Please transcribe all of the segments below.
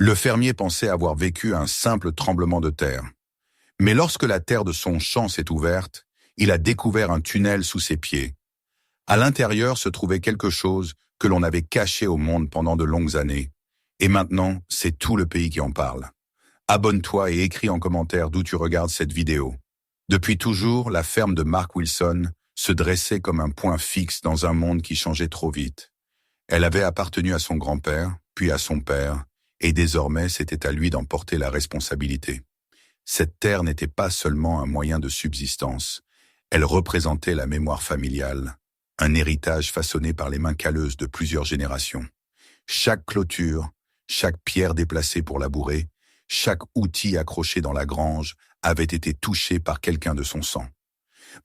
Le fermier pensait avoir vécu un simple tremblement de terre. Mais lorsque la terre de son champ s'est ouverte, il a découvert un tunnel sous ses pieds. À l'intérieur se trouvait quelque chose que l'on avait caché au monde pendant de longues années. Et maintenant, c'est tout le pays qui en parle. Abonne-toi et écris en commentaire d'où tu regardes cette vidéo. Depuis toujours, la ferme de Mark Wilson se dressait comme un point fixe dans un monde qui changeait trop vite. Elle avait appartenu à son grand-père, puis à son père, et désormais c'était à lui d'en porter la responsabilité. Cette terre n'était pas seulement un moyen de subsistance, elle représentait la mémoire familiale, un héritage façonné par les mains calleuses de plusieurs générations. Chaque clôture, chaque pierre déplacée pour labourer, chaque outil accroché dans la grange avait été touché par quelqu'un de son sang.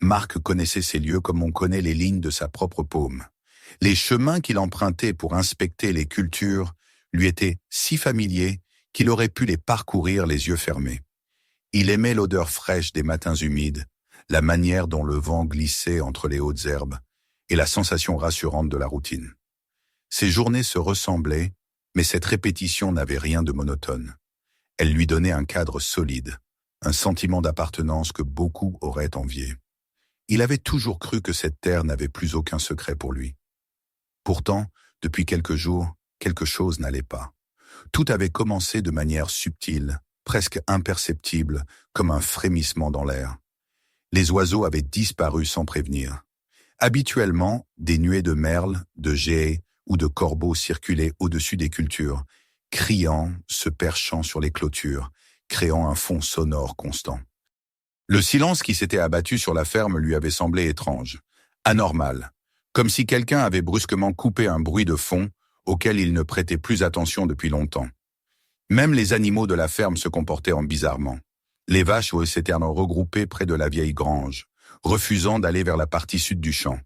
Mark connaissait ces lieux comme on connaît les lignes de sa propre paume. Les chemins qu'il empruntait pour inspecter les cultures lui étaient si familiers qu'il aurait pu les parcourir les yeux fermés. Il aimait l'odeur fraîche des matins humides, la manière dont le vent glissait entre les hautes herbes et la sensation rassurante de la routine. Ses journées se ressemblaient, mais cette répétition n'avait rien de monotone. Elle lui donnait un cadre solide, un sentiment d'appartenance que beaucoup auraient envié. Il avait toujours cru que cette terre n'avait plus aucun secret pour lui. Pourtant, depuis quelques jours, quelque chose n'allait pas. Tout avait commencé de manière subtile, presque imperceptible, comme un frémissement dans l'air. Les oiseaux avaient disparu sans prévenir. Habituellement, des nuées de merles, de geais ou de corbeaux circulaient au-dessus des cultures, criant, se perchant sur les clôtures, créant un fond sonore constant. Le silence qui s'était abattu sur la ferme lui avait semblé étrange, anormal, comme si quelqu'un avait brusquement coupé un bruit de fond auquel il ne prêtait plus attention depuis longtemps. Même les animaux de la ferme se comportaient bizarrement. Les vaches s'étaient regroupées près de la vieille grange, refusant d'aller vers la partie sud du champ.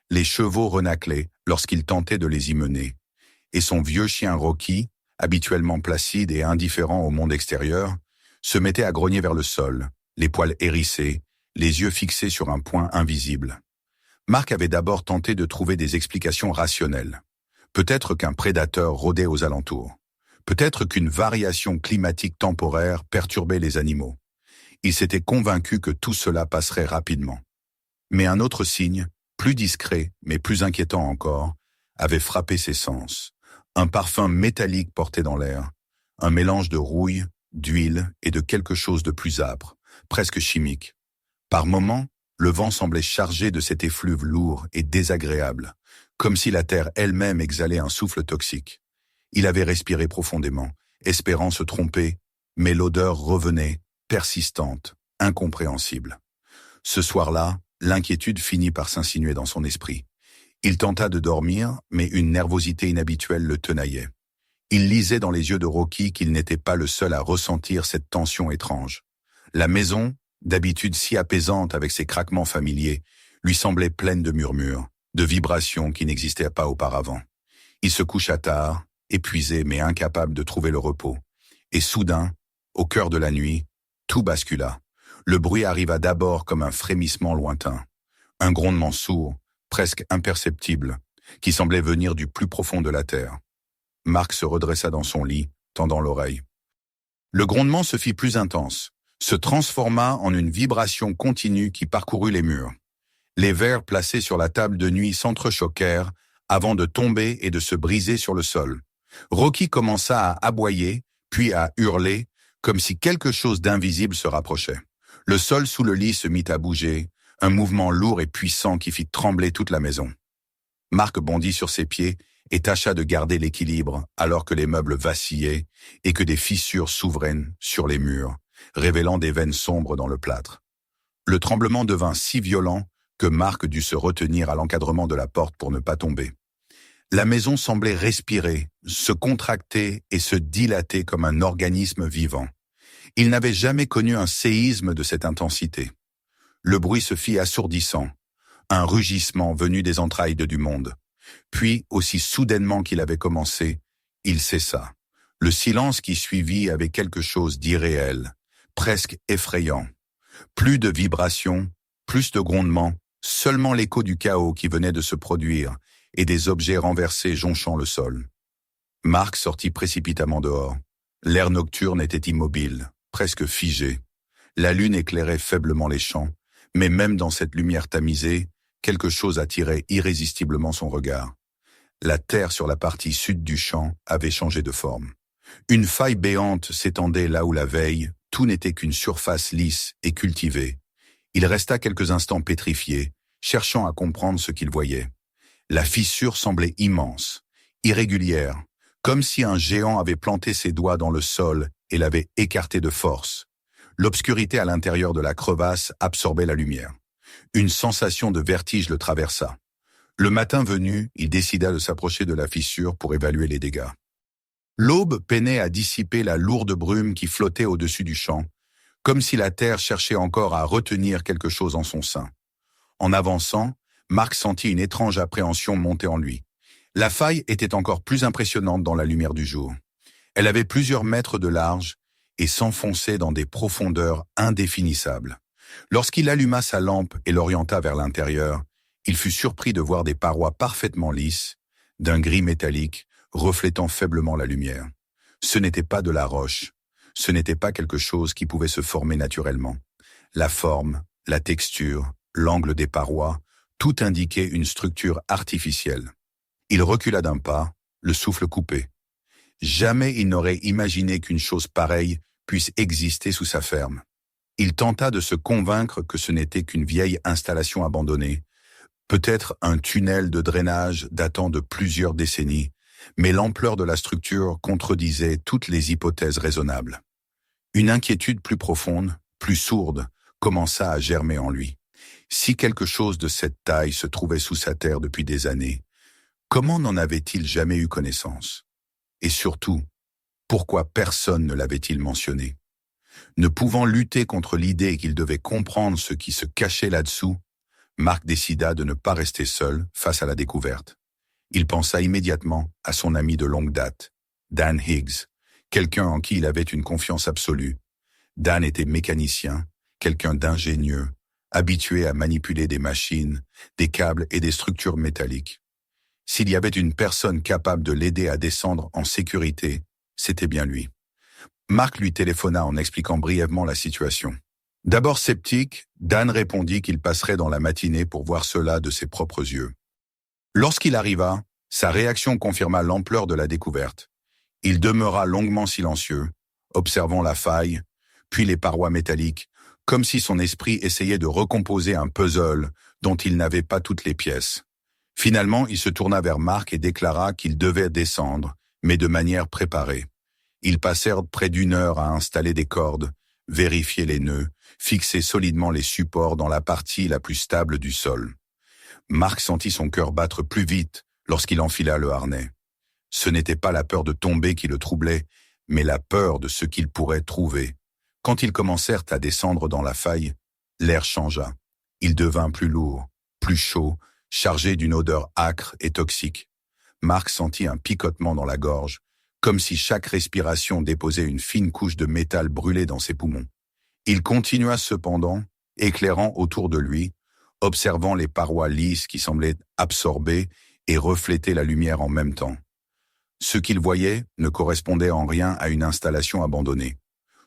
Les chevaux renaclaient lorsqu'il tentait de les y mener, et son vieux chien Rocky, habituellement placide et indifférent au monde extérieur, se mettait à grogner vers le sol, les poils hérissés, les yeux fixés sur un point invisible. Mark avait d'abord tenté de trouver des explications rationnelles. Peut-être qu'un prédateur rôdait aux alentours. Peut-être qu'une variation climatique temporaire perturbait les animaux. Il s'était convaincu que tout cela passerait rapidement. Mais un autre signe, plus discret mais plus inquiétant encore, avait frappé ses sens. Un parfum métallique porté dans l'air, un mélange de rouille, d'huile et de quelque chose de plus âpre, presque chimique. Par moments, le vent semblait chargé de cet effluve lourd et désagréable, comme si la terre elle-même exhalait un souffle toxique. Il avait respiré profondément, espérant se tromper, mais l'odeur revenait, persistante, incompréhensible. Ce soir-là, l'inquiétude finit par s'insinuer dans son esprit. Il tenta de dormir, mais une nervosité inhabituelle le tenaillait. Il lisait dans les yeux de Rocky qu'il n'était pas le seul à ressentir cette tension étrange. La maison, d'habitude si apaisante avec ses craquements familiers, lui semblait pleine de murmures, de vibrations qui n'existaient pas auparavant. Il se coucha tard, épuisé mais incapable de trouver le repos. Et soudain, au cœur de la nuit, tout bascula. Le bruit arriva d'abord comme un frémissement lointain, un grondement sourd, presque imperceptible, qui semblait venir du plus profond de la terre. Mark se redressa dans son lit, tendant l'oreille. Le grondement se fit plus intense, se transforma en une vibration continue qui parcourut les murs. Les verres placés sur la table de nuit s'entrechoquèrent avant de tomber et de se briser sur le sol. Rocky commença à aboyer, puis à hurler, comme si quelque chose d'invisible se rapprochait. Le sol sous le lit se mit à bouger, un mouvement lourd et puissant qui fit trembler toute la maison. Mark bondit sur ses pieds et tâcha de garder l'équilibre alors que les meubles vacillaient et que des fissures s'ouvraient sur les murs, révélant des veines sombres dans le plâtre. Le tremblement devint si violent que Mark dut se retenir à l'encadrement de la porte pour ne pas tomber. La maison semblait respirer, se contracter et se dilater comme un organisme vivant. Il n'avait jamais connu un séisme de cette intensité. Le bruit se fit assourdissant, un rugissement venu des entrailles du monde. Puis, aussi soudainement qu'il avait commencé, il cessa. Le silence qui suivit avait quelque chose d'irréel, presque effrayant. Plus de vibrations, plus de grondements, seulement l'écho du chaos qui venait de se produire et des objets renversés jonchant le sol. Mark sortit précipitamment dehors. L'air nocturne était immobile, presque figé. La lune éclairait faiblement les champs, mais même dans cette lumière tamisée, quelque chose attirait irrésistiblement son regard. La terre sur la partie sud du champ avait changé de forme. Une faille béante s'étendait là où la veille, tout n'était qu'une surface lisse et cultivée. Il resta quelques instants pétrifié, cherchant à comprendre ce qu'il voyait. La fissure semblait immense, irrégulière, comme si un géant avait planté ses doigts dans le sol et l'avait écarté de force. L'obscurité à l'intérieur de la crevasse absorbait la lumière. Une sensation de vertige le traversa. Le matin venu, il décida de s'approcher de la fissure pour évaluer les dégâts. L'aube peinait à dissiper la lourde brume qui flottait au-dessus du champ, comme si la terre cherchait encore à retenir quelque chose en son sein. En avançant, Marc sentit une étrange appréhension monter en lui. La faille était encore plus impressionnante dans la lumière du jour. Elle avait plusieurs mètres de large et s'enfonçait dans des profondeurs indéfinissables. Lorsqu'il alluma sa lampe et l'orienta vers l'intérieur, il fut surpris de voir des parois parfaitement lisses, d'un gris métallique, reflétant faiblement la lumière. Ce n'était pas de la roche, ce n'était pas quelque chose qui pouvait se former naturellement. La forme, la texture, l'angle des parois, tout indiquait une structure artificielle. Il recula d'un pas, le souffle coupé. Jamais il n'aurait imaginé qu'une chose pareille puisse exister sous sa ferme. Il tenta de se convaincre que ce n'était qu'une vieille installation abandonnée, peut-être un tunnel de drainage datant de plusieurs décennies, mais l'ampleur de la structure contredisait toutes les hypothèses raisonnables. Une inquiétude plus profonde, plus sourde, commença à germer en lui. Si quelque chose de cette taille se trouvait sous sa terre depuis des années, comment n'en avait-il jamais eu connaissance? Et surtout, pourquoi personne ne l'avait-il mentionné? Ne pouvant lutter contre l'idée qu'il devait comprendre ce qui se cachait là-dessous, Marc décida de ne pas rester seul face à la découverte. Il pensa immédiatement à son ami de longue date, Dan Higgs, quelqu'un en qui il avait une confiance absolue. Dan était mécanicien, quelqu'un d'ingénieux, habitué à manipuler des machines, des câbles et des structures métalliques. S'il y avait une personne capable de l'aider à descendre en sécurité, c'était bien lui. Marc lui téléphona en expliquant brièvement la situation. D'abord sceptique, Dan répondit qu'il passerait dans la matinée pour voir cela de ses propres yeux. Lorsqu'il arriva, sa réaction confirma l'ampleur de la découverte. Il demeura longuement silencieux, observant la faille, puis les parois métalliques, comme si son esprit essayait de recomposer un puzzle dont il n'avait pas toutes les pièces. Finalement, il se tourna vers Marc et déclara qu'il devait descendre, mais de manière préparée. Ils passèrent près d'une heure à installer des cordes, vérifier les nœuds, fixer solidement les supports dans la partie la plus stable du sol. Marc sentit son cœur battre plus vite lorsqu'il enfila le harnais. Ce n'était pas la peur de tomber qui le troublait, mais la peur de ce qu'il pourrait trouver. Quand ils commencèrent à descendre dans la faille, l'air changea. Il devint plus lourd, plus chaud, chargé d'une odeur âcre et toxique. Marc sentit un picotement dans la gorge, comme si chaque respiration déposait une fine couche de métal brûlé dans ses poumons. Il continua cependant, éclairant autour de lui, observant les parois lisses qui semblaient absorber et refléter la lumière en même temps. Ce qu'il voyait ne correspondait en rien à une installation abandonnée.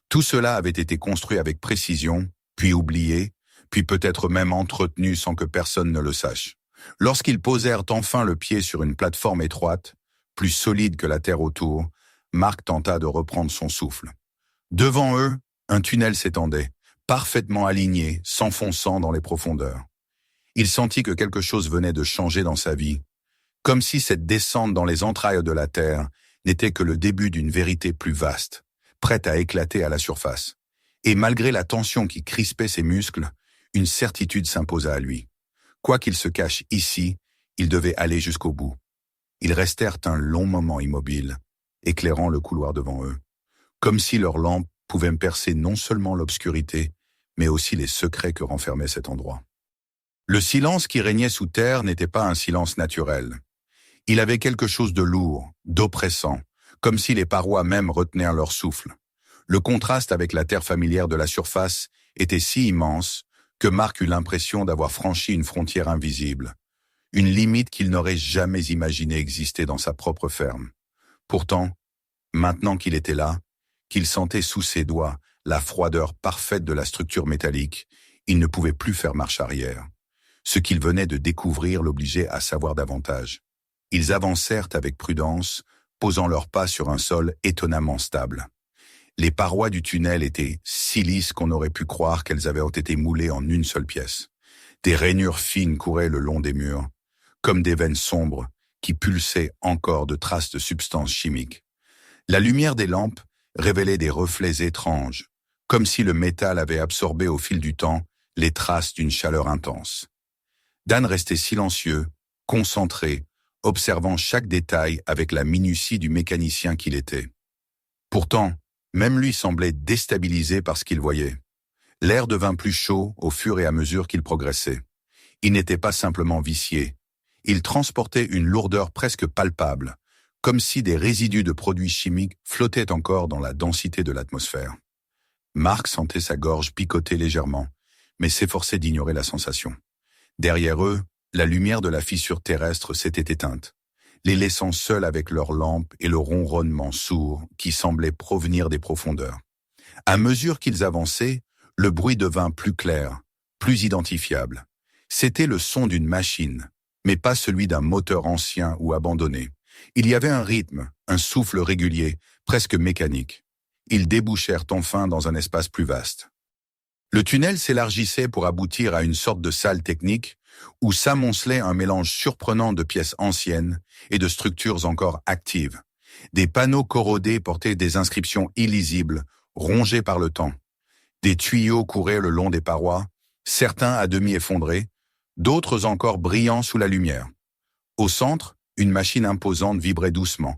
Tout cela avait été construit avec précision, puis oublié, puis peut-être même entretenu sans que personne ne le sache. Lorsqu'ils posèrent enfin le pied sur une plateforme étroite, plus solide que la terre autour, Marc tenta de reprendre son souffle. Devant eux, un tunnel s'étendait, parfaitement aligné, s'enfonçant dans les profondeurs. Il sentit que quelque chose venait de changer dans sa vie, comme si cette descente dans les entrailles de la terre n'était que le début d'une vérité plus vaste, prête à éclater à la surface. Et malgré la tension qui crispait ses muscles, une certitude s'imposa à lui. Quoi qu'il se cache ici, il devait aller jusqu'au bout. Ils restèrent un long moment immobiles, éclairant le couloir devant eux, comme si leurs lampes pouvaient percer non seulement l'obscurité, mais aussi les secrets que renfermait cet endroit. Le silence qui régnait sous terre n'était pas un silence naturel. Il avait quelque chose de lourd, d'oppressant, comme si les parois même retenaient leur souffle. Le contraste avec la terre familière de la surface était si immense que Marc eut l'impression d'avoir franchi une frontière invisible, une limite qu'il n'aurait jamais imaginé exister dans sa propre ferme. Pourtant, maintenant qu'il était là, qu'il sentait sous ses doigts la froideur parfaite de la structure métallique, il ne pouvait plus faire marche arrière. Ce qu'il venait de découvrir l'obligeait à savoir davantage. Ils avancèrent avec prudence, posant leurs pas sur un sol étonnamment stable. Les parois du tunnel étaient si lisses qu'on aurait pu croire qu'elles avaient été moulées en une seule pièce. Des rainures fines couraient le long des murs, comme des veines sombres qui pulsaient encore de traces de substances chimiques. La lumière des lampes révélait des reflets étranges, comme si le métal avait absorbé au fil du temps les traces d'une chaleur intense. Dan restait silencieux, concentré, observant chaque détail avec la minutie du mécanicien qu'il était. Pourtant, même lui semblait déstabilisé par ce qu'il voyait. L'air devint plus chaud au fur et à mesure qu'il progressait. Il n'était pas simplement vicié. Il transportait une lourdeur presque palpable, comme si des résidus de produits chimiques flottaient encore dans la densité de l'atmosphère. Mark sentait sa gorge picoter légèrement, mais s'efforçait d'ignorer la sensation. Derrière eux, la lumière de la fissure terrestre s'était éteinte, les laissant seuls avec leurs lampes et le ronronnement sourd qui semblait provenir des profondeurs. À mesure qu'ils avançaient, le bruit devint plus clair, plus identifiable. C'était le son d'une machine, mais pas celui d'un moteur ancien ou abandonné. Il y avait un rythme, un souffle régulier, presque mécanique. Ils débouchèrent enfin dans un espace plus vaste. Le tunnel s'élargissait pour aboutir à une sorte de salle technique où s'amoncelait un mélange surprenant de pièces anciennes et de structures encore actives. Des panneaux corrodés portaient des inscriptions illisibles, rongées par le temps. Des tuyaux couraient le long des parois, certains à demi effondrés, d'autres encore brillants sous la lumière. Au centre, une machine imposante vibrait doucement,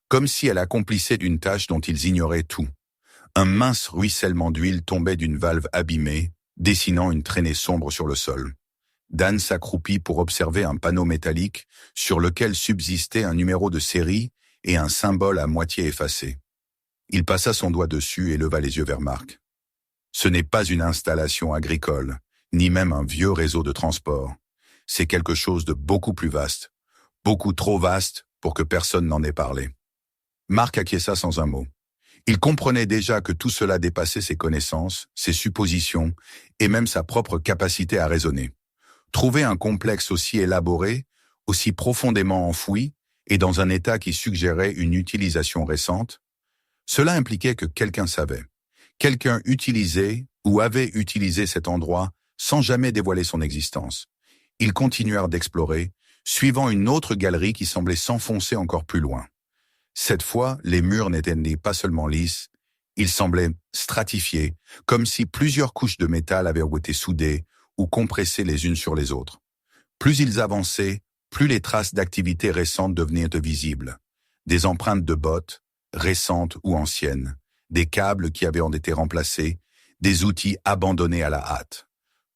comme si elle accomplissait une tâche dont ils ignoraient tout. Un mince ruissellement d'huile tombait d'une valve abîmée, dessinant une traînée sombre sur le sol. Dan s'accroupit pour observer un panneau métallique sur lequel subsistait un numéro de série et un symbole à moitié effacé. Il passa son doigt dessus et leva les yeux vers Mark. Ce n'est pas une installation agricole, ni même un vieux réseau de transport. C'est quelque chose de beaucoup plus vaste, beaucoup trop vaste pour que personne n'en ait parlé. Mark acquiesça sans un mot. Il comprenait déjà que tout cela dépassait ses connaissances, ses suppositions et même sa propre capacité à raisonner. Trouver un complexe aussi élaboré, aussi profondément enfoui et dans un état qui suggérait une utilisation récente, cela impliquait que quelqu'un savait. Quelqu'un utilisait ou avait utilisé cet endroit sans jamais dévoiler son existence. Ils continuèrent d'explorer, suivant une autre galerie qui semblait s'enfoncer encore plus loin. Cette fois, les murs n'étaient pas seulement lisses, ils semblaient stratifiés, comme si plusieurs couches de métal avaient été soudées ou compressées les unes sur les autres. Plus ils avançaient, plus les traces d'activité récentes devenaient visibles. Des empreintes de bottes, récentes ou anciennes, des câbles qui avaient été remplacés, des outils abandonnés à la hâte.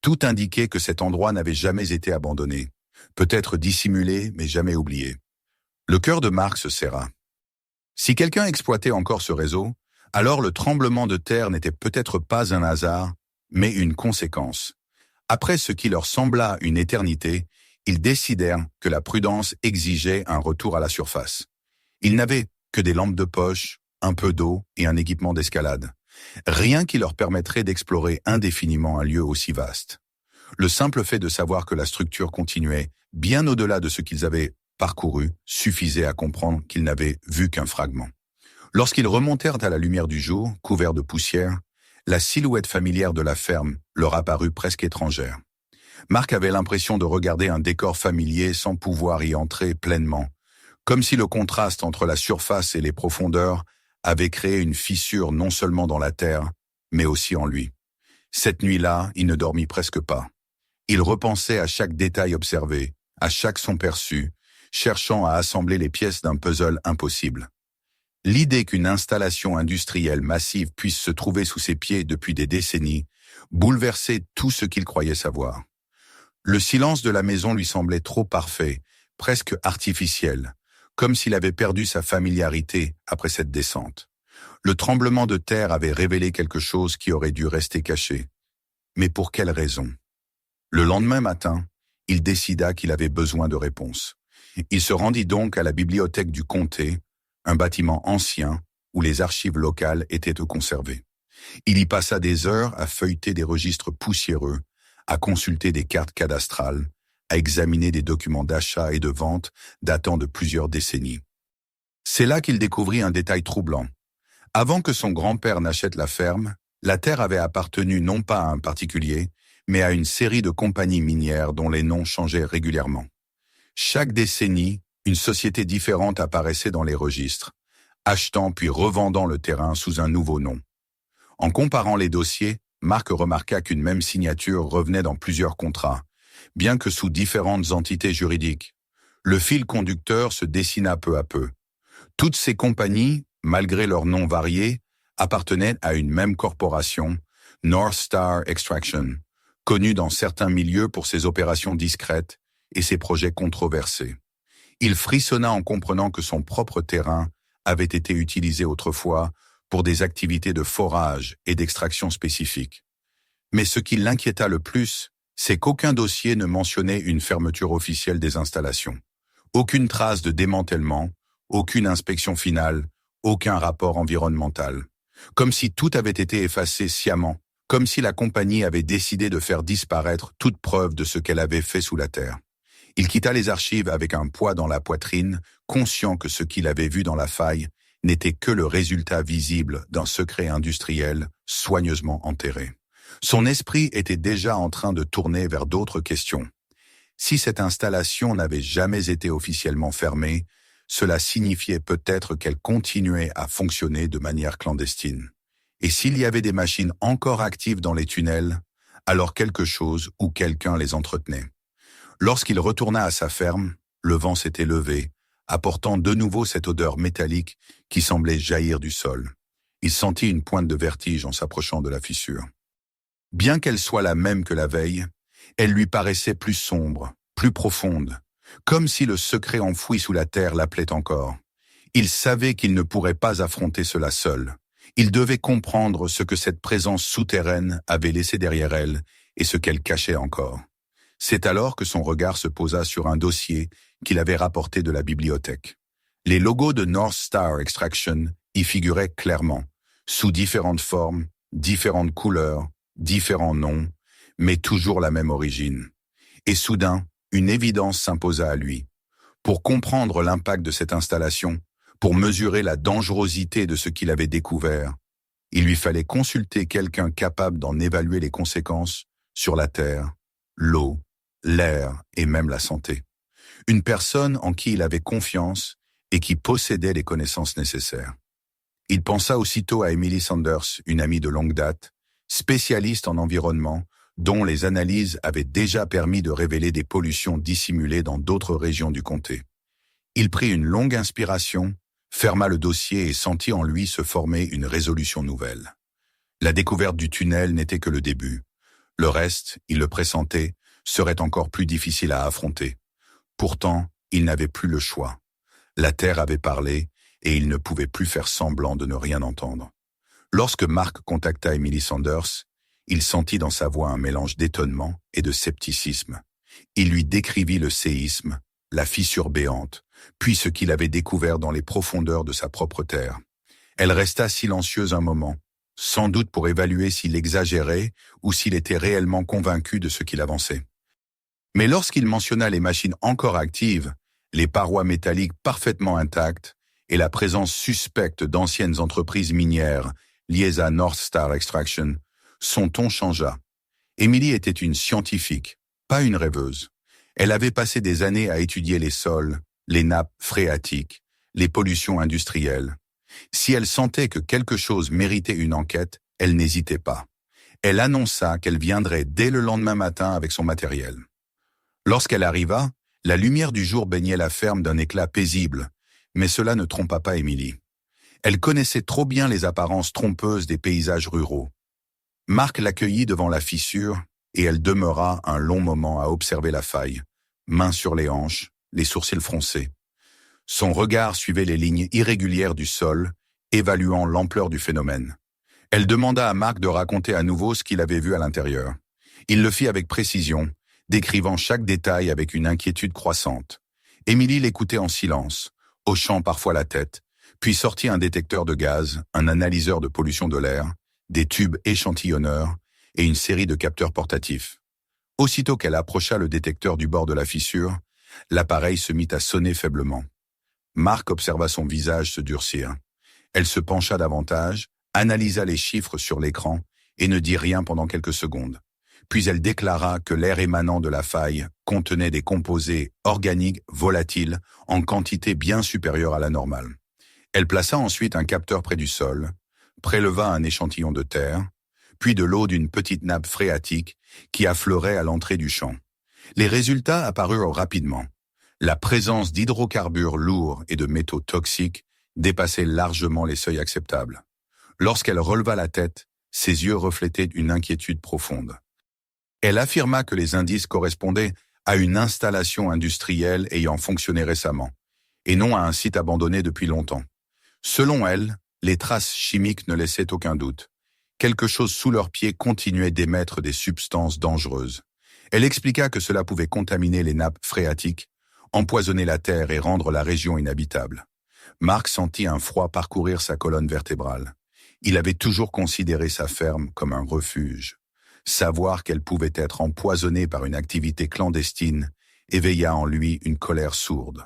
Tout indiquait que cet endroit n'avait jamais été abandonné, peut-être dissimulé mais jamais oublié. Le cœur de Mark se serra. Si quelqu'un exploitait encore ce réseau, alors le tremblement de terre n'était peut-être pas un hasard, mais une conséquence. Après ce qui leur sembla une éternité, ils décidèrent que la prudence exigeait un retour à la surface. Ils n'avaient que des lampes de poche, un peu d'eau et un équipement d'escalade. Rien qui leur permettrait d'explorer indéfiniment un lieu aussi vaste. Le simple fait de savoir que la structure continuait, bien au-delà de ce qu'ils avaient parcouru, suffisait à comprendre qu'ils n'avaient vu qu'un fragment. Lorsqu'ils remontèrent à la lumière du jour, couverts de poussière, la silhouette familière de la ferme leur apparut presque étrangère. Mark avait l'impression de regarder un décor familier sans pouvoir y entrer pleinement, comme si le contraste entre la surface et les profondeurs avait créé une fissure non seulement dans la terre, mais aussi en lui. Cette nuit-là, il ne dormit presque pas. Il repensait à chaque détail observé, à chaque son perçu, cherchant à assembler les pièces d'un puzzle impossible. L'idée qu'une installation industrielle massive puisse se trouver sous ses pieds depuis des décennies bouleversait tout ce qu'il croyait savoir. Le silence de la maison lui semblait trop parfait, presque artificiel, comme s'il avait perdu sa familiarité après cette descente. Le tremblement de terre avait révélé quelque chose qui aurait dû rester caché. Mais pour quelle raison? Le lendemain matin, il décida qu'il avait besoin de réponses. Il se rendit donc à la bibliothèque du comté, un bâtiment ancien, où les archives locales étaient conservées. Il y passa des heures à feuilleter des registres poussiéreux, à consulter des cartes cadastrales, à examiner des documents d'achat et de vente datant de plusieurs décennies. C'est là qu'il découvrit un détail troublant. Avant que son grand-père n'achète la ferme, la terre avait appartenu non pas à un particulier, mais à une série de compagnies minières dont les noms changeaient régulièrement. Chaque décennie, une société différente apparaissait dans les registres, achetant puis revendant le terrain sous un nouveau nom. En comparant les dossiers, Marc remarqua qu'une même signature revenait dans plusieurs contrats, bien que sous différentes entités juridiques. Le fil conducteur se dessina peu à peu. Toutes ces compagnies, malgré leurs noms variés, appartenaient à une même corporation, North Star Extraction, connue dans certains milieux pour ses opérations discrètes et ses projets controversés. Il frissonna en comprenant que son propre terrain avait été utilisé autrefois pour des activités de forage et d'extraction spécifiques. Mais ce qui l'inquiéta le plus, c'est qu'aucun dossier ne mentionnait une fermeture officielle des installations. Aucune trace de démantèlement, aucune inspection finale, aucun rapport environnemental. Comme si tout avait été effacé sciemment, comme si la compagnie avait décidé de faire disparaître toute preuve de ce qu'elle avait fait sous la terre. Il quitta les archives avec un poids dans la poitrine, conscient que ce qu'il avait vu dans la faille n'était que le résultat visible d'un secret industriel soigneusement enterré. Son esprit était déjà en train de tourner vers d'autres questions. Si cette installation n'avait jamais été officiellement fermée, cela signifiait peut-être qu'elle continuait à fonctionner de manière clandestine. Et s'il y avait des machines encore actives dans les tunnels, alors quelque chose ou quelqu'un les entretenait. Lorsqu'il retourna à sa ferme, le vent s'était levé, apportant de nouveau cette odeur métallique qui semblait jaillir du sol. Il sentit une pointe de vertige en s'approchant de la fissure. Bien qu'elle soit la même que la veille, elle lui paraissait plus sombre, plus profonde, comme si le secret enfoui sous la terre l'appelait encore. Il savait qu'il ne pourrait pas affronter cela seul. Il devait comprendre ce que cette présence souterraine avait laissé derrière elle et ce qu'elle cachait encore. C'est alors que son regard se posa sur un dossier qu'il avait rapporté de la bibliothèque. Les logos de North Star Extraction y figuraient clairement, sous différentes formes, différentes couleurs, différents noms, mais toujours la même origine. Et soudain, une évidence s'imposa à lui. Pour comprendre l'impact de cette installation, pour mesurer la dangerosité de ce qu'il avait découvert, il lui fallait consulter quelqu'un capable d'en évaluer les conséquences sur la terre, l'eau, l'air et même la santé. Une personne en qui il avait confiance et qui possédait les connaissances nécessaires. Il pensa aussitôt à Emily Sanders, une amie de longue date, spécialiste en environnement, dont les analyses avaient déjà permis de révéler des pollutions dissimulées dans d'autres régions du comté. Il prit une longue inspiration, ferma le dossier et sentit en lui se former une résolution nouvelle. La découverte du tunnel n'était que le début. Le reste, il le pressentait, serait encore plus difficile à affronter. Pourtant, il n'avait plus le choix. La terre avait parlé et il ne pouvait plus faire semblant de ne rien entendre. Lorsque Mark contacta Emily Sanders, il sentit dans sa voix un mélange d'étonnement et de scepticisme. Il lui décrivit le séisme, la fissure béante, puis ce qu'il avait découvert dans les profondeurs de sa propre terre. Elle resta silencieuse un moment, sans doute pour évaluer s'il exagérait ou s'il était réellement convaincu de ce qu'il avançait. Mais lorsqu'il mentionna les machines encore actives, les parois métalliques parfaitement intactes et la présence suspecte d'anciennes entreprises minières liées à North Star Extraction, son ton changea. Emily était une scientifique, pas une rêveuse. Elle avait passé des années à étudier les sols, les nappes phréatiques, les pollutions industrielles. Si elle sentait que quelque chose méritait une enquête, elle n'hésitait pas. Elle annonça qu'elle viendrait dès le lendemain matin avec son matériel. Lorsqu'elle arriva, la lumière du jour baignait la ferme d'un éclat paisible, mais cela ne trompa pas Emily. Elle connaissait trop bien les apparences trompeuses des paysages ruraux. Marc l'accueillit devant la fissure et elle demeura un long moment à observer la faille, mains sur les hanches, les sourcils froncés. Son regard suivait les lignes irrégulières du sol, évaluant l'ampleur du phénomène. Elle demanda à Marc de raconter à nouveau ce qu'il avait vu à l'intérieur. Il le fit avec précision, décrivant chaque détail avec une inquiétude croissante. Émilie l'écoutait en silence, hochant parfois la tête, puis sortit un détecteur de gaz, un analyseur de pollution de l'air, des tubes échantillonneurs et une série de capteurs portatifs. Aussitôt qu'elle approcha le détecteur du bord de la fissure, l'appareil se mit à sonner faiblement. Mark observa son visage se durcir. Elle se pencha davantage, analysa les chiffres sur l'écran et ne dit rien pendant quelques secondes. Puis elle déclara que l'air émanant de la faille contenait des composés organiques volatiles en quantité bien supérieure à la normale. Elle plaça ensuite un capteur près du sol, préleva un échantillon de terre, puis de l'eau d'une petite nappe phréatique qui affleurait à l'entrée du champ. Les résultats apparurent rapidement. La présence d'hydrocarbures lourds et de métaux toxiques dépassait largement les seuils acceptables. Lorsqu'elle releva la tête, ses yeux reflétaient une inquiétude profonde. Elle affirma que les indices correspondaient à une installation industrielle ayant fonctionné récemment, et non à un site abandonné depuis longtemps. Selon elle, les traces chimiques ne laissaient aucun doute. Quelque chose sous leurs pieds continuait d'émettre des substances dangereuses. Elle expliqua que cela pouvait contaminer les nappes phréatiques, empoisonner la terre et rendre la région inhabitable. Mark sentit un froid parcourir sa colonne vertébrale. Il avait toujours considéré sa ferme comme un refuge. Savoir qu'elle pouvait être empoisonnée par une activité clandestine éveilla en lui une colère sourde.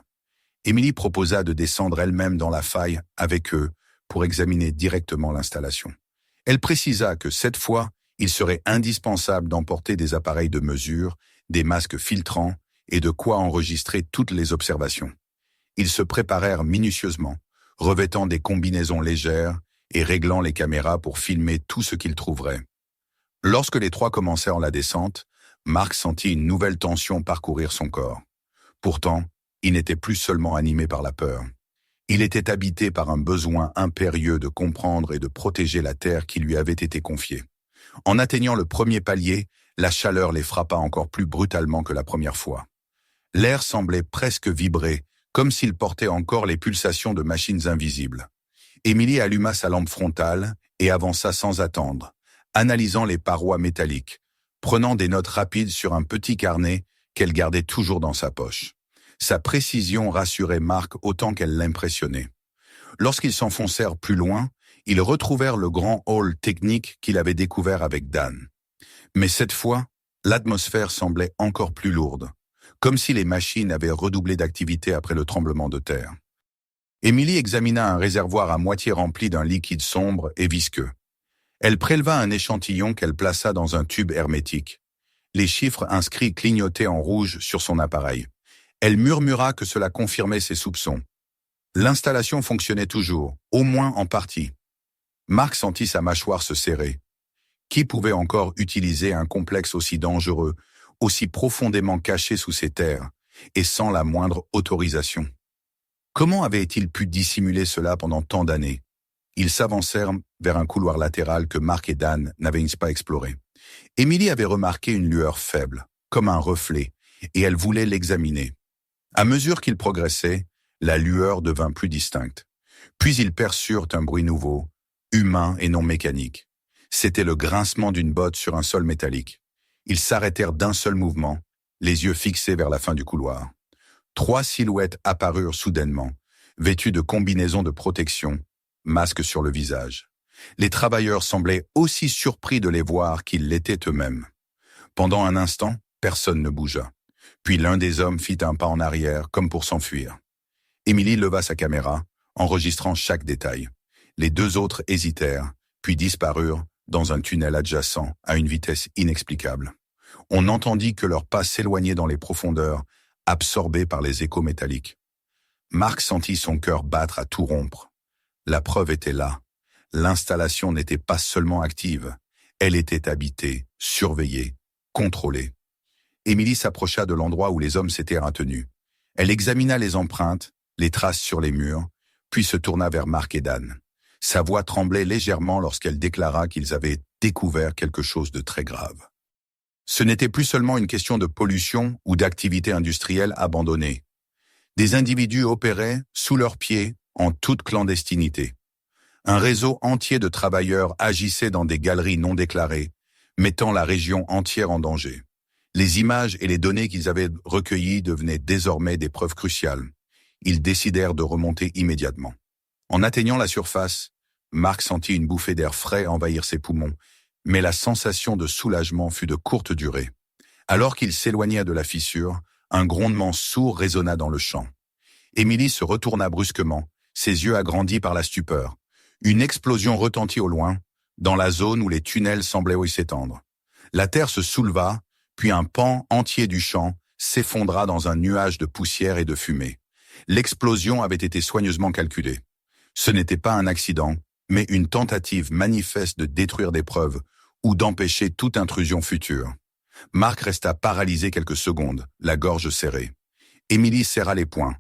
Émilie proposa de descendre elle-même dans la faille avec eux pour examiner directement l'installation. Elle précisa que cette fois, il serait indispensable d'emporter des appareils de mesure, des masques filtrants et de quoi enregistrer toutes les observations. Ils se préparèrent minutieusement, revêtant des combinaisons légères et réglant les caméras pour filmer tout ce qu'ils trouveraient. Lorsque les trois commencèrent la descente, Mark sentit une nouvelle tension parcourir son corps. Pourtant, il n'était plus seulement animé par la peur. Il était habité par un besoin impérieux de comprendre et de protéger la terre qui lui avait été confiée. En atteignant le premier palier, la chaleur les frappa encore plus brutalement que la première fois. L'air semblait presque vibrer, comme s'il portait encore les pulsations de machines invisibles. Émilie alluma sa lampe frontale et avança sans attendre, analysant les parois métalliques, prenant des notes rapides sur un petit carnet qu'elle gardait toujours dans sa poche. Sa précision rassurait Mark autant qu'elle l'impressionnait. Lorsqu'ils s'enfoncèrent plus loin, ils retrouvèrent le grand hall technique qu'il avait découvert avec Dan. Mais cette fois, l'atmosphère semblait encore plus lourde, comme si les machines avaient redoublé d'activité après le tremblement de terre. Émilie examina un réservoir à moitié rempli d'un liquide sombre et visqueux. Elle préleva un échantillon qu'elle plaça dans un tube hermétique. Les chiffres inscrits clignotaient en rouge sur son appareil. Elle murmura que cela confirmait ses soupçons. L'installation fonctionnait toujours, au moins en partie. Mark sentit sa mâchoire se serrer. Qui pouvait encore utiliser un complexe aussi dangereux, aussi profondément caché sous ces terres, et sans la moindre autorisation? Comment avait-il pu dissimuler cela pendant tant d'années? Ils s'avancèrent vers un couloir latéral que Mark et Dan n'avaient pas exploré. Émilie avait remarqué une lueur faible, comme un reflet, et elle voulait l'examiner. À mesure qu'ils progressaient, la lueur devint plus distincte. Puis ils perçurent un bruit nouveau, humain et non mécanique. C'était le grincement d'une botte sur un sol métallique. Ils s'arrêtèrent d'un seul mouvement, les yeux fixés vers la fin du couloir. 3 silhouettes apparurent soudainement, vêtues de combinaisons de protection, masques sur le visage. Les travailleurs semblaient aussi surpris de les voir qu'ils l'étaient eux-mêmes. Pendant un instant, personne ne bougea. Puis l'un des hommes fit un pas en arrière, comme pour s'enfuir. Émilie leva sa caméra, enregistrant chaque détail. Les 2 autres hésitèrent, puis disparurent dans un tunnel adjacent à une vitesse inexplicable. On entendit que leurs pas s'éloignaient dans les profondeurs, absorbés par les échos métalliques. Mark sentit son cœur battre à tout rompre. La preuve était là. L'installation n'était pas seulement active, elle était habitée, surveillée, contrôlée. Émilie s'approcha de l'endroit où les hommes s'étaient retenus. Elle examina les empreintes, les traces sur les murs, puis se tourna vers Mark et Dan. Sa voix tremblait légèrement lorsqu'elle déclara qu'ils avaient découvert quelque chose de très grave. Ce n'était plus seulement une question de pollution ou d'activité industrielle abandonnée. Des individus opéraient sous leurs pieds en toute clandestinité. Un réseau entier de travailleurs agissait dans des galeries non déclarées, mettant la région entière en danger. Les images et les données qu'ils avaient recueillies devenaient désormais des preuves cruciales. Ils décidèrent de remonter immédiatement. En atteignant la surface, Mark sentit une bouffée d'air frais envahir ses poumons, mais la sensation de soulagement fut de courte durée. Alors qu'il s'éloignait de la fissure, un grondement sourd résonna dans le champ. Emily se retourna brusquement, ses yeux agrandis par la stupeur. Une explosion retentit au loin, dans la zone où les tunnels semblaient s'étendre. La terre se souleva, puis un pan entier du champ s'effondra dans un nuage de poussière et de fumée. L'explosion avait été soigneusement calculée. Ce n'était pas un accident, mais une tentative manifeste de détruire des preuves ou d'empêcher toute intrusion future. Mark resta paralysé quelques secondes, la gorge serrée. Emily serra les poings.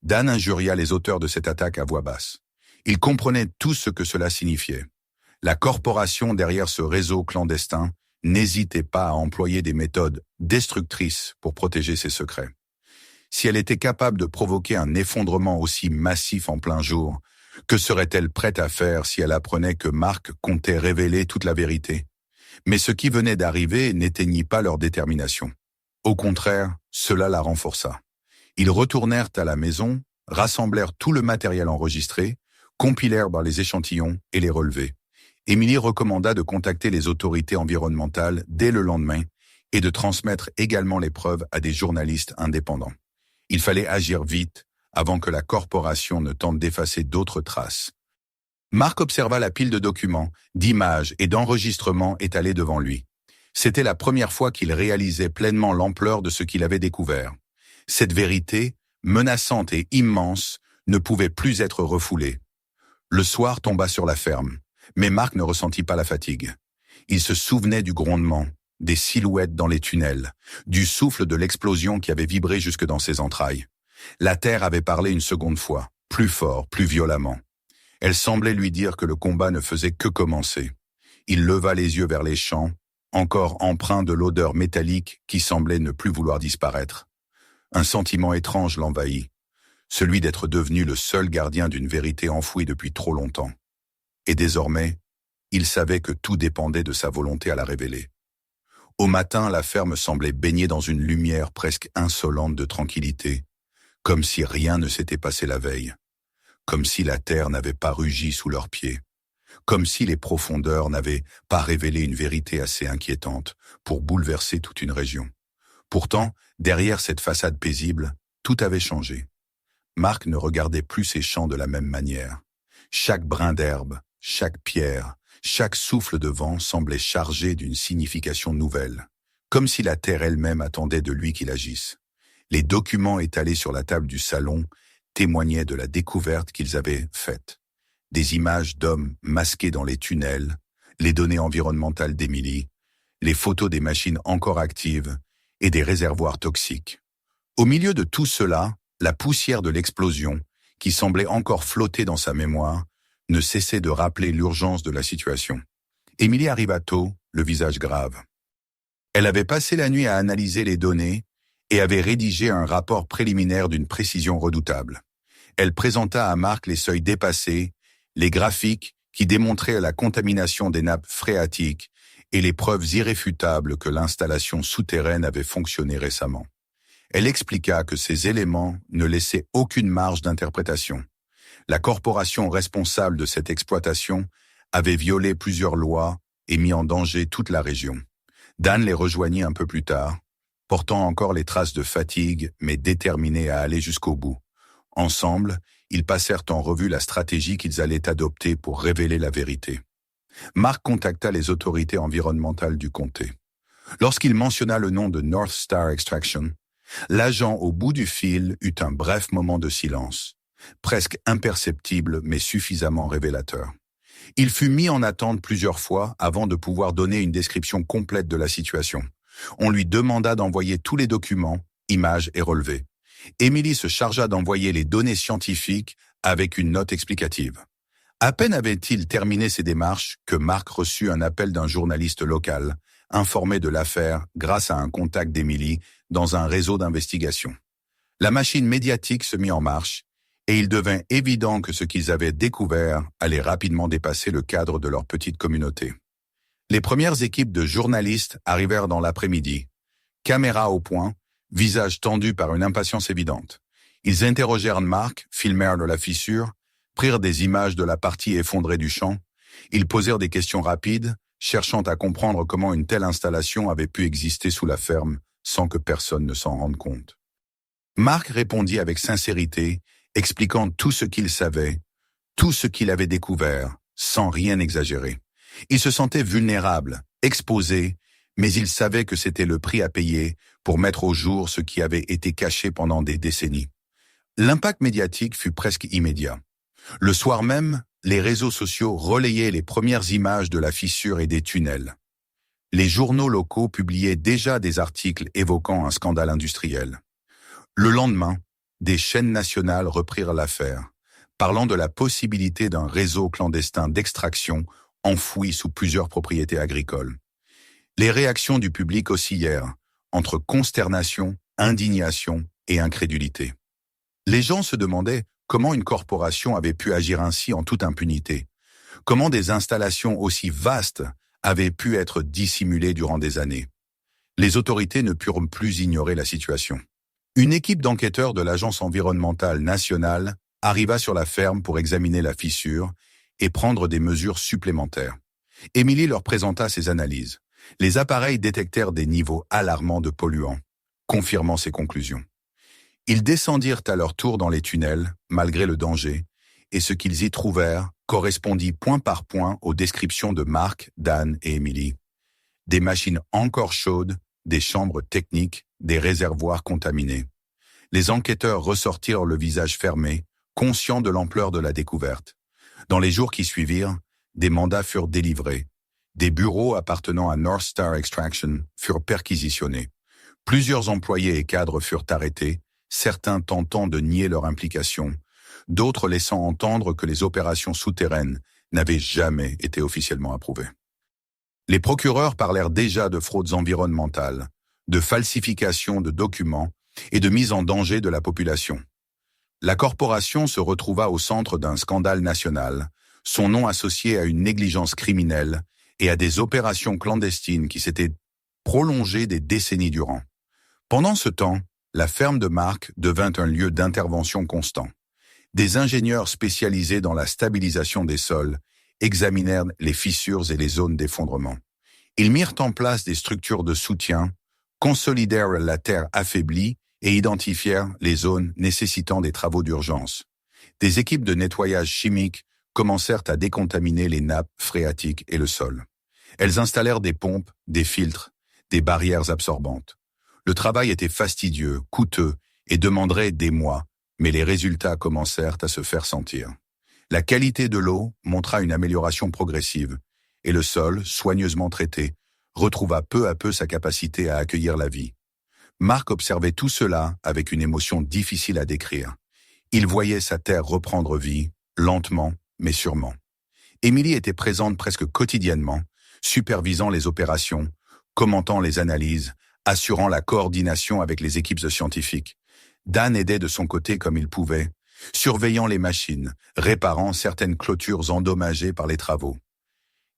Dan injuria les auteurs de cette attaque à voix basse. Il comprenait tout ce que cela signifiait. La corporation derrière ce réseau clandestin n'hésitait pas à employer des méthodes destructrices pour protéger ses secrets. Si elle était capable de provoquer un effondrement aussi massif en plein jour, que serait-elle prête à faire si elle apprenait que Mark comptait révéler toute la vérité? Mais ce qui venait d'arriver n'éteignit pas leur détermination. Au contraire, cela la renforça. Ils retournèrent à la maison, rassemblèrent tout le matériel enregistré, compilèrent les échantillons et les relevés. Emily recommanda de contacter les autorités environnementales dès le lendemain et de transmettre également les preuves à des journalistes indépendants. Il fallait agir vite avant que la corporation ne tente d'effacer d'autres traces. Mark observa la pile de documents, d'images et d'enregistrements étalés devant lui. C'était la première fois qu'il réalisait pleinement l'ampleur de ce qu'il avait découvert. Cette vérité, menaçante et immense, ne pouvait plus être refoulée. Le soir tomba sur la ferme, mais Mark ne ressentit pas la fatigue. Il se souvenait du grondement, des silhouettes dans les tunnels, du souffle de l'explosion qui avait vibré jusque dans ses entrailles. La terre avait parlé une seconde fois, plus fort, plus violemment. Elle semblait lui dire que le combat ne faisait que commencer. Il leva les yeux vers les champs, encore empreints de l'odeur métallique qui semblait ne plus vouloir disparaître. Un sentiment étrange l'envahit, celui d'être devenu le seul gardien d'une vérité enfouie depuis trop longtemps. Et désormais, il savait que tout dépendait de sa volonté à la révéler. Au matin, la ferme semblait baignée dans une lumière presque insolente de tranquillité, comme si rien ne s'était passé la veille, comme si la terre n'avait pas rugi sous leurs pieds, comme si les profondeurs n'avaient pas révélé une vérité assez inquiétante pour bouleverser toute une région. Pourtant, derrière cette façade paisible, tout avait changé. Mark ne regardait plus ces champs de la même manière. Chaque brin d'herbe, chaque pierre, chaque souffle de vent semblait chargé d'une signification nouvelle, comme si la terre elle-même attendait de lui qu'il agisse. Les documents étalés sur la table du salon témoignaient de la découverte qu'ils avaient faite. Des images d'hommes masqués dans les tunnels, les données environnementales d'Emily, les photos des machines encore actives et des réservoirs toxiques. Au milieu de tout cela, la poussière de l'explosion, qui semblait encore flotter dans sa mémoire, ne cessait de rappeler l'urgence de la situation. Emily arriva tôt, le visage grave. Elle avait passé la nuit à analyser les données et avait rédigé un rapport préliminaire d'une précision redoutable. Elle présenta à Mark les seuils dépassés, les graphiques qui démontraient la contamination des nappes phréatiques et les preuves irréfutables que l'installation souterraine avait fonctionné récemment. Elle expliqua que ces éléments ne laissaient aucune marge d'interprétation. La corporation responsable de cette exploitation avait violé plusieurs lois et mis en danger toute la région. Dan les rejoignit un peu plus tard, portant encore les traces de fatigue, mais déterminé à aller jusqu'au bout. Ensemble, ils passèrent en revue la stratégie qu'ils allaient adopter pour révéler la vérité. Mark contacta les autorités environnementales du comté. Lorsqu'il mentionna le nom de North Star Extraction, l'agent au bout du fil eut un bref moment de silence, presque imperceptible mais suffisamment révélateur. Il fut mis en attente plusieurs fois avant de pouvoir donner une description complète de la situation. On lui demanda d'envoyer tous les documents, images et relevés. Emily se chargea d'envoyer les données scientifiques avec une note explicative. À peine avait-il terminé ses démarches que Mark reçut un appel d'un journaliste local, informé de l'affaire grâce à un contact d'Emily dans un réseau d'investigation. La machine médiatique se mit en marche et il devint évident que ce qu'ils avaient découvert allait rapidement dépasser le cadre de leur petite communauté. Les premières équipes de journalistes arrivèrent dans l'après-midi, caméra au point, visage tendu par une impatience évidente. Ils interrogèrent Mark, filmèrent de la fissure, prirent des images de la partie effondrée du champ. Ils posèrent des questions rapides, cherchant à comprendre comment une telle installation avait pu exister sous la ferme sans que personne ne s'en rende compte. Mark répondit avec sincérité, expliquant tout ce qu'il savait, tout ce qu'il avait découvert, sans rien exagérer. Il se sentait vulnérable, exposé, mais il savait que c'était le prix à payer pour mettre au jour ce qui avait été caché pendant des décennies. L'impact médiatique fut presque immédiat. Le soir même, les réseaux sociaux relayaient les premières images de la fissure et des tunnels. Les journaux locaux publiaient déjà des articles évoquant un scandale industriel. Le lendemain, des chaînes nationales reprirent l'affaire, parlant de la possibilité d'un réseau clandestin d'extraction enfoui sous plusieurs propriétés agricoles. Les réactions du public oscillèrent entre consternation, indignation et incrédulité. Les gens se demandaient comment une corporation avait pu agir ainsi en toute impunité, comment des installations aussi vastes avaient pu être dissimulées durant des années. Les autorités ne purent plus ignorer la situation. Une équipe d'enquêteurs de l'Agence environnementale nationale arriva sur la ferme pour examiner la fissure et prendre des mesures supplémentaires. Émilie leur présenta ses analyses. Les appareils détectèrent des niveaux alarmants de polluants, confirmant ses conclusions. Ils descendirent à leur tour dans les tunnels, malgré le danger, et ce qu'ils y trouvèrent correspondit point par point aux descriptions de Mark, Dan et Émilie. Des machines encore chaudes, des chambres techniques, des réservoirs contaminés. Les enquêteurs ressortirent le visage fermé, conscients de l'ampleur de la découverte. Dans les jours qui suivirent, des mandats furent délivrés. Des bureaux appartenant à North Star Extraction furent perquisitionnés. Plusieurs employés et cadres furent arrêtés, certains tentant de nier leur implication, d'autres laissant entendre que les opérations souterraines n'avaient jamais été officiellement approuvées. Les procureurs parlèrent déjà de fraudes environnementales, de falsification de documents et de mise en danger de la population. La corporation se retrouva au centre d'un scandale national, son nom associé à une négligence criminelle et à des opérations clandestines qui s'étaient prolongées des décennies durant. Pendant ce temps, la ferme de Mark devint un lieu d'intervention constant. Des ingénieurs spécialisés dans la stabilisation des sols examinèrent les fissures et les zones d'effondrement. Ils mirent en place des structures de soutien, consolidèrent la terre affaiblie et identifièrent les zones nécessitant des travaux d'urgence. Des équipes de nettoyage chimique commencèrent à décontaminer les nappes phréatiques et le sol. Elles installèrent des pompes, des filtres, des barrières absorbantes. Le travail était fastidieux, coûteux et demanderait des mois, mais les résultats commencèrent à se faire sentir. La qualité de l'eau montra une amélioration progressive, et le sol, soigneusement traité, retrouva peu à peu sa capacité à accueillir la vie. Mark observait tout cela avec une émotion difficile à décrire. Il voyait sa terre reprendre vie, lentement, mais sûrement. Émilie était présente presque quotidiennement, supervisant les opérations, commentant les analyses, assurant la coordination avec les équipes scientifiques. Dan aidait de son côté comme il pouvait, surveillant les machines, réparant certaines clôtures endommagées par les travaux.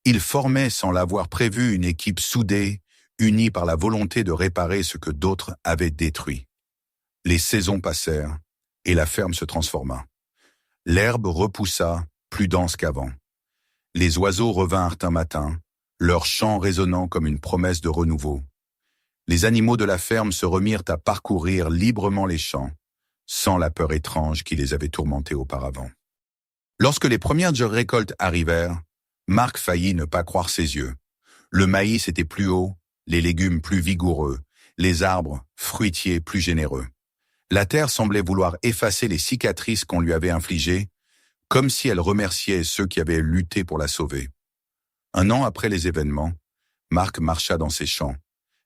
Il formait sans l'avoir prévu une équipe soudée, unie par la volonté de réparer ce que d'autres avaient détruit. Les saisons passèrent et la ferme se transforma. L'herbe repoussa, plus dense qu'avant. Les oiseaux revinrent un matin, leur chant résonnant comme une promesse de renouveau. Les animaux de la ferme se remirent à parcourir librement les champs, sans la peur étrange qui les avait tourmentés auparavant. Lorsque les premières récoltes arrivèrent, Mark faillit ne pas croire ses yeux. Le maïs était plus haut, les légumes plus vigoureux, les arbres fruitiers plus généreux. La terre semblait vouloir effacer les cicatrices qu'on lui avait infligées, comme si elle remerciait ceux qui avaient lutté pour la sauver. Un an après les événements, Mark marcha dans ses champs,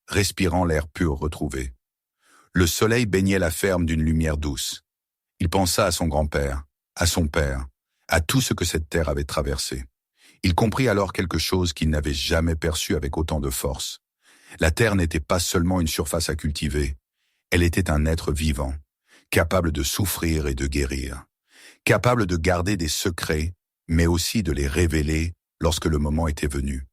respirant l'air pur retrouvé. Le soleil baignait la ferme d'une lumière douce. Il pensa à son grand-père, à son père, à tout ce que cette terre avait traversé. Il comprit alors quelque chose qu'il n'avait jamais perçu avec autant de force. La terre n'était pas seulement une surface à cultiver, elle était un être vivant, capable de souffrir et de guérir, capable de garder des secrets, mais aussi de les révéler lorsque le moment était venu.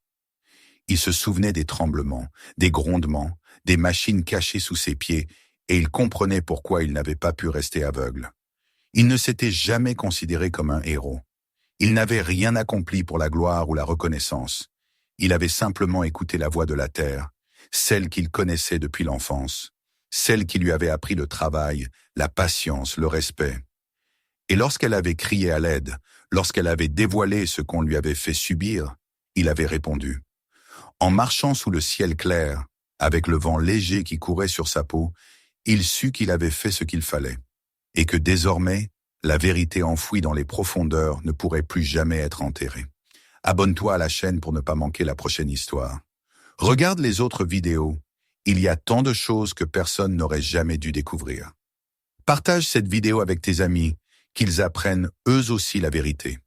Il se souvenait des tremblements, des grondements, des machines cachées sous ses pieds, et il comprenait pourquoi il n'avait pas pu rester aveugle. Il ne s'était jamais considéré comme un héros. Il n'avait rien accompli pour la gloire ou la reconnaissance. Il avait simplement écouté la voix de la terre, celle qu'il connaissait depuis l'enfance, celle qui lui avait appris le travail, la patience, le respect. Et lorsqu'elle avait crié à l'aide, lorsqu'elle avait dévoilé ce qu'on lui avait fait subir, il avait répondu. En marchant sous le ciel clair, avec le vent léger qui courait sur sa peau, il sut qu'il avait fait ce qu'il fallait, et que désormais, la vérité enfouie dans les profondeurs ne pourrait plus jamais être enterrée. Abonne-toi à la chaîne pour ne pas manquer la prochaine histoire. Regarde les autres vidéos. Il y a tant de choses que personne n'aurait jamais dû découvrir. Partage cette vidéo avec tes amis, qu'ils apprennent eux aussi la vérité.